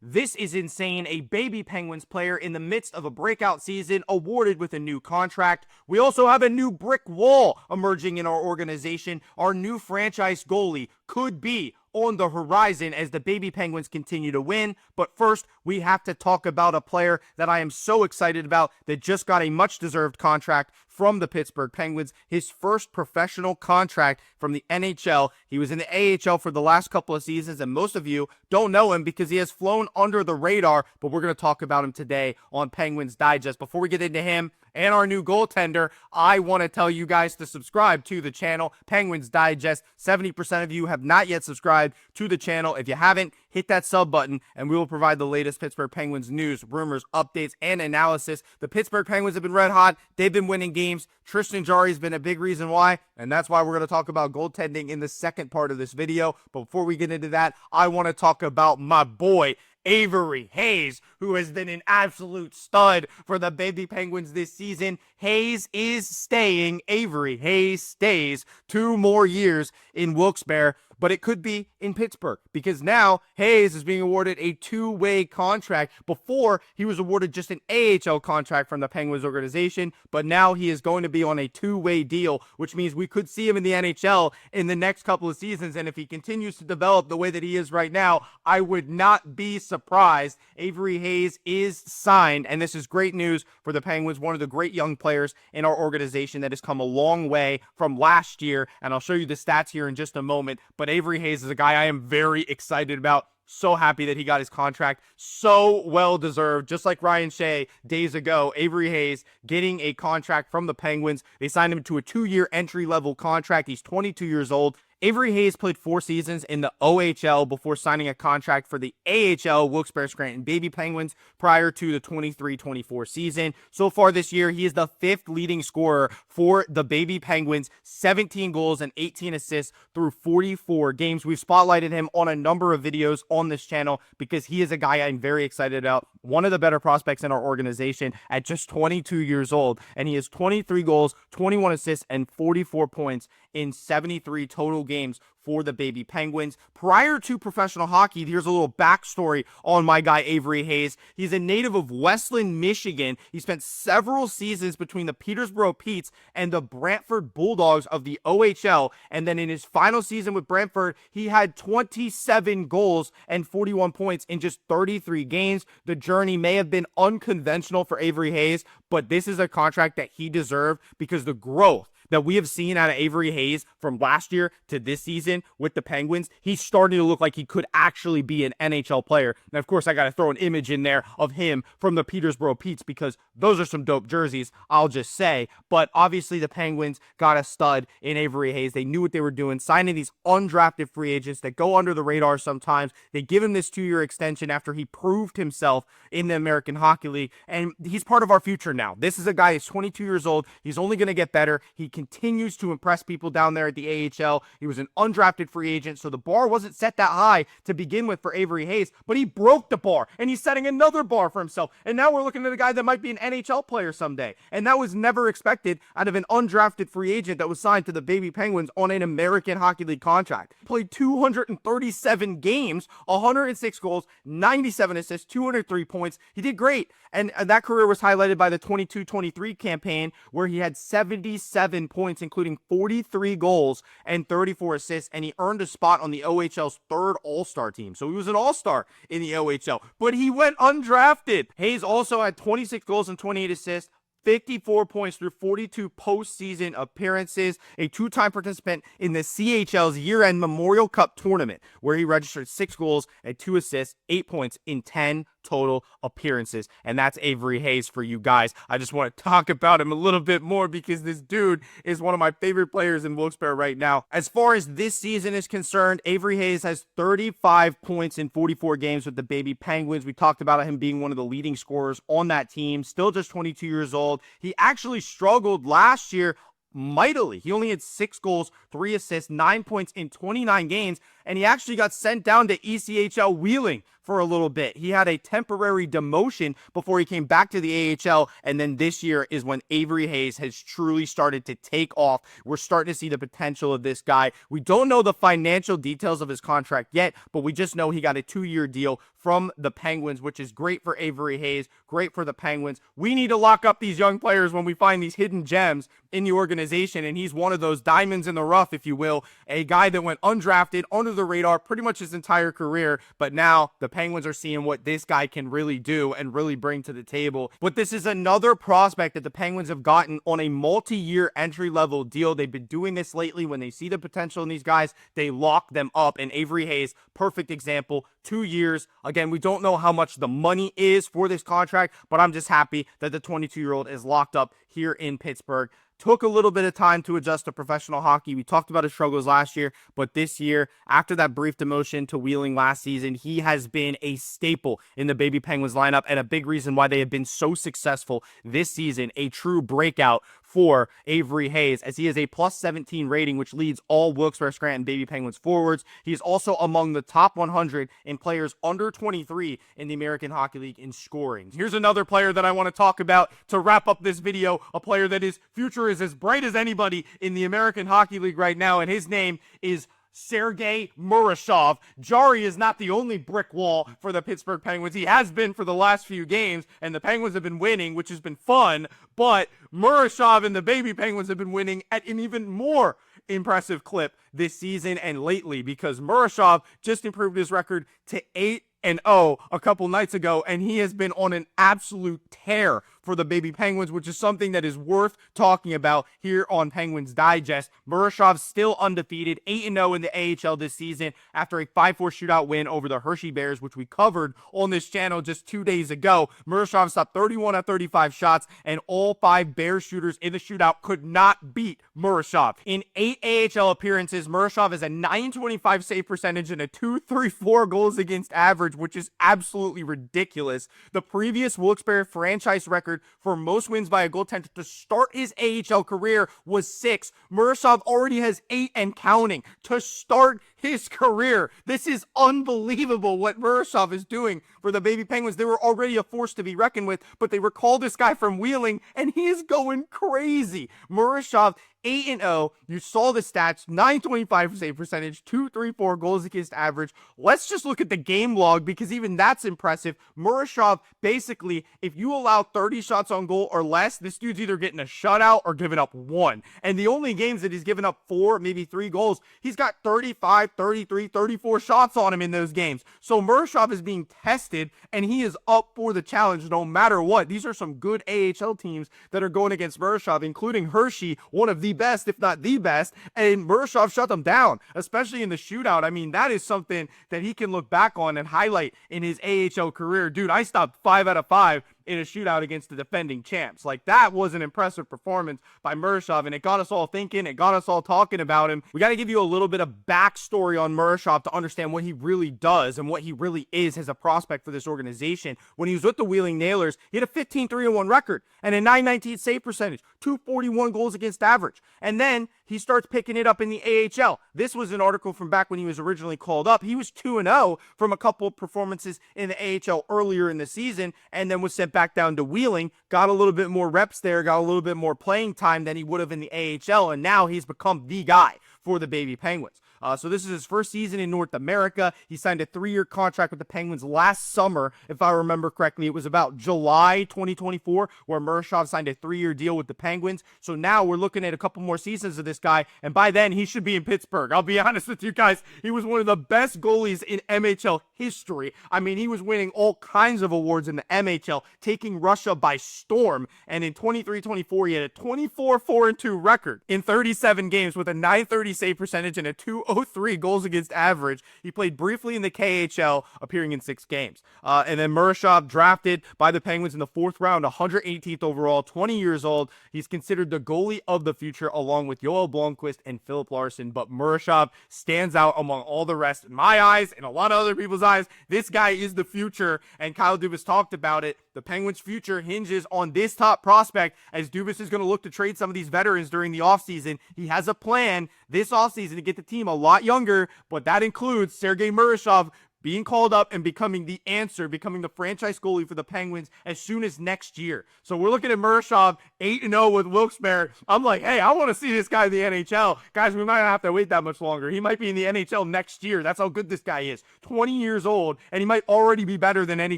This is insane. A baby Penguins player in the midst of a breakout season awarded with a new contract. We also have a new brick wall emerging in our organization. Our new franchise goalie could be on the horizon as the baby Penguins continue to win. But first, we have to talk about a player that I am so excited about that just got a much-deserved contract from the Pittsburgh Penguins, his first professional contract from the NHL. He was in the AHL for the last couple of seasons, and most of you don't know him because he has flown under the radar, but we're going to talk about him today on Penguins Digest. Before we get into him and our new goaltender, I want to tell you guys to subscribe to the channel, Penguins Digest. 70% of you have not yet subscribed to the channel. If you haven't, hit that sub button, and we will provide the latest Pittsburgh Penguins news, rumors, updates, and analysis. The Pittsburgh Penguins have been red hot. They've been winning games. Tristan Jarry has been a big reason why, and that's why we're going to talk about goaltending in the second part of this video. But before we get into that, I want to talk about my boy, Avery Hayes, who has been an absolute stud for the baby Penguins this season. Hayes is staying. Avery Hayes stays 2 more years in Wilkes-Barre, but it could be in Pittsburgh because now Hayes is being awarded a 2-way contract. Before, he was awarded just an AHL contract from the Penguins organization, but now he is going to be on a 2-way deal, which means we could see him in the NHL in the next couple of seasons. And if he continues to develop the way that he is right now, I would not be surprised. Avery Hayes is signed, and this is great news for the Penguins, one of the great young players in our organization that has come a long way from last year, and I'll show you the stats here in just a moment. But Avery Hayes is a guy I am very excited about. So happy that he got his contract. So well deserved. Just like Ryan Shea days ago, Avery Hayes getting a contract from the Penguins. They signed him to a 2-year entry-level contract. He's 22 years old. Avery Hayes played 4 seasons in the OHL before signing a contract for the AHL Wilkes-Barre Scranton Baby Penguins prior to the 23-24 season. So far this year, he is the 5th leading scorer for the Baby Penguins, 17 goals and 18 assists through 44 games. We've spotlighted him on a number of videos on this channel because he is a guy I'm very excited about. One of the better prospects in our organization at just 22 years old, and he has 23 goals, 21 assists, and 44 points in 73 total games for the baby Penguins. Prior to professional hockey, here's a little backstory on my guy Avery Hayes. He's a native of Westland, Michigan. He spent several seasons between the Petersburg Petes and the Brantford Bulldogs of the OHL, and then in his final season with Brantford, he had 27 goals and 41 points in just 33 games. The journey may have been unconventional for Avery Hayes, but this is a contract that he deserved because the growth that we have seen out of Avery Hayes from last year to this season with the Penguins, he's starting to look like he could actually be an NHL player. And of course, I got to throw an image in there of him from the Petersburg Petes because those are some dope jerseys, I'll just say. But obviously, the Penguins got a stud in Avery Hayes. They knew what they were doing, signing these undrafted free agents that go under the radar sometimes. They give him this 2-year extension after he proved himself in the American Hockey League, and he's part of our future now. This is a guy who's 22 years old. He's only going to get better. He continues to impress people down there at the AHL. He was an undrafted free agent, so the bar wasn't set that high to begin with for Avery Hayes, but he broke the bar, and he's setting another bar for himself. And now we're looking at a guy that might be an NHL player someday, and that was never expected out of an undrafted free agent that was signed to the baby Penguins on an American Hockey League contract. He played 237 games, 106 goals, 97 assists, 203 points. He did great, and that career was highlighted by the 22-23 campaign where he had 77 points, including 43 goals and 34 assists, and he earned a spot on the OHL's 3rd All-Star team. So he was an All-Star in the OHL, but he went undrafted. Hayes also had 26 goals and 28 assists, 54 points through 42 postseason appearances, a 2-time participant in the CHL's year-end Memorial Cup tournament, where he registered 6 goals and 2 assists, 8 points in 10 total appearances. And that's Avery Hayes for you guys. I just want to talk about him a little bit more because this dude is one of my favorite players in Wilkes-Barre right now. As far as this season is concerned, Avery Hayes has 35 points in 44 games with the baby Penguins. We talked about him being one of the leading scorers on that team, still just 22 years old. He actually struggled last year mightily. He only had 6 goals, 3 assists, 9 points in 29 games, and he actually got sent down to ECHL Wheeling for a little bit. He had a temporary demotion before he came back to the AHL, and then this year is when Avery Hayes has truly started to take off. We're starting to see the potential of this guy. We don't know the financial details of his contract yet, but we just know he got a 2-year deal from the Penguins, which is great for Avery Hayes, great for the Penguins. We need to lock up these young players when we find these hidden gems in the organization, and he's one of those diamonds in the rough, if you will, a guy that went undrafted, under the radar pretty much his entire career, but now the Penguins are seeing what this guy can really do and really bring to the table. But this is another prospect that the Penguins have gotten on a multi-year entry-level deal. They've been doing this lately. When they see the potential in these guys, they lock them up, and Avery Hayes, perfect example, 2 years. Again, we don't know how much the money is for this contract, but I'm just happy that the 22-year-old is locked up here in Pittsburgh. Took a little bit of time to adjust to professional hockey. We talked about his struggles last year, but this year, after that brief demotion to Wheeling last season, he has been a staple in the Baby Penguins lineup, and a big reason why they have been so successful this season. A true breakout for Avery Hayes, as he has a +17 rating, which leads all Wilkes-Barre Scranton Baby Penguins forwards. He is also among the top 100 in players under 23 in the American Hockey League in scoring. Here's another player that I want to talk about to wrap up this video, a player that his future is as bright as anybody in the American Hockey League right now, and his name is Sergei Murashov. Jari is not the only brick wall for the Pittsburgh Penguins. He has been for the last few games, and the Penguins have been winning, which has been fun, but Murashov and the Baby Penguins have been winning at an even more impressive clip this season and lately, because Murashov just improved his record to 8-0 a couple nights ago, and he has been on an absolute tear for the Baby Penguins, which is something that is worth talking about here on Penguins Digest. Murashov still undefeated, 8-0 in the AHL this season after a 5-4 shootout win over the Hershey Bears, which we covered on this channel just 2 days ago. Murashov stopped 31 of 35 shots, and all 5 Bears shooters in the shootout could not beat Murashov. In 8 AHL appearances, Murashov has a .925 save percentage and a .234 goals against average, which is absolutely ridiculous. The previous Wilkes-Barre franchise record for most wins by a goaltender to start his AHL career was 6. Murashov already has 8 and counting to start his career. This is unbelievable what Murashov is doing for the Baby Penguins. They were already a force to be reckoned with, but they recalled this guy from Wheeling, and he is going crazy. Murashov, 8-0. You saw the stats, .925 save percentage, .234 goals against average. Let's just look at the game log, because even that's impressive. Murashov, basically, if you allow 30 shots on goal or less, this dude's either getting a shutout or giving up 1. And the only games that he's given up 4, maybe 3 goals, he's got 35, 33, 34 shots on him in those games. So Murashov is being tested, and he is up for the challenge no matter what. These are some good AHL teams that are going against Murashov, including Hershey, one of the best, if not the best, and Murashov shut them down, especially in the shootout. I mean, that is something that he can look back on and highlight in his AHL career. Dude, I stopped 5 out of 5 in a shootout against the defending champs. Like, that was an impressive performance by Murashov, and it got us all thinking, it got us all talking about him. We got to give you a little bit of backstory on Murashov to understand what he really does and what he really is as a prospect for this organization. When he was with the Wheeling Nailers, he had a 15-3-1 record and a .919 save percentage, .241 goals against average. And then he starts picking it up in the AHL. This was an article from back when he was originally called up. He was 2-0 from a couple of performances in the AHL earlier in the season, and then was sent back down to Wheeling, got a little bit more reps there, got a little bit more playing time than he would have in the AHL, and now he's become the guy for the Baby Penguins. So this is his first season in North America. He signed a 3-year contract with the Penguins last summer, if I remember correctly. It was about July 2024 where Murashov signed a 3-year deal with the Penguins. So now we're looking at a couple more seasons of this guy, and by then he should be in Pittsburgh. I'll be honest with you guys, he was one of the best goalies in MHL history. I mean, he was winning all kinds of awards in the MHL, taking Russia by storm, and in 23-24 he had a 24-4-2 record in 37 games with a .930 save percentage and a .203 goals against average. He played briefly in the KHL, appearing in 6 games. And then Murashov, drafted by the Penguins in the 4th round, 118th overall, 20 years old. He's considered the goalie of the future, along with Joel Blomqvist and Philip Larson. But Murashov stands out among all the rest. In my eyes, and a lot of other people's eyes, this guy is the future, and Kyle Dubas talked about it. The Penguins' future hinges on this top prospect, as Dubas is going to look to trade some of these veterans during the offseason. He has a plan this offseason to get the team a lot younger, but that includes Sergei Murashov being called up and becoming the answer, becoming the franchise goalie for the Penguins as soon as next year. So we're looking at Murashov 8-0 with Wilkes-Barre. I'm like, hey, I want to see this guy in the NHL. Guys, we might not have to wait that much longer. He might be in the NHL next year. That's how good this guy is. 20 years old, and he might already be better than any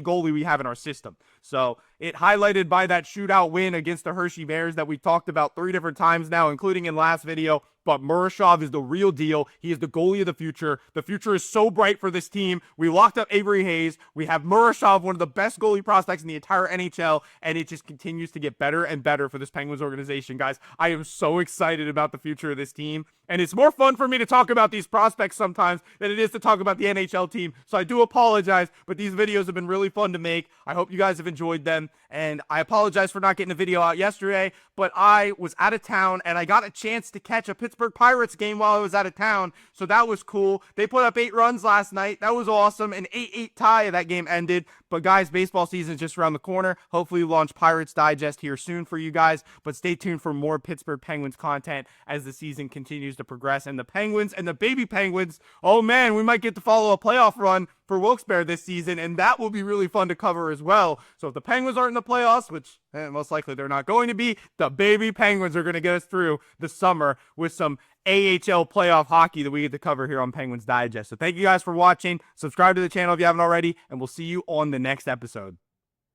goalie we have in our system. So it highlighted by that shootout win against the Hershey Bears that we talked about 3 different times now, including in last video. But Murashov is the real deal. He is the goalie of the future. The future is so bright for this team. We locked up Avery Hayes. We have Murashov, one of the best goalie prospects in the entire NHL, and it just continues to get better and better for this Penguins organization, guys. I am so excited about the future of this team, and it's more fun for me to talk about these prospects sometimes than it is to talk about the NHL team, so I do apologize, but these videos have been really fun to make. I hope you guys have enjoyed them, and I apologize for not getting a video out yesterday, but I was out of town, and I got a chance to catch a Pittsburgh Pirates game while I was out of town, so that was cool. They put up 8 runs last night. That was awesome. An 8-8 tie. That game ended. But guys, baseball season is just around the corner. Hopefully we'll launch Pirates Digest here soon for you guys, but stay tuned for more Pittsburgh Penguins content as the season continues to progress. And the Penguins and the baby Penguins, oh man, we might get to follow a playoff run for Wilkes-Barre this season, and that will be really fun to cover as well. So if the Penguins aren't in the playoffs, which most likely they're not going to be, the baby Penguins are going to get us through the summer with some AHL playoff hockey that we get to cover here on Penguins Digest. So thank you guys for watching. Subscribe to the channel if you haven't already, and we'll see you on the next episode.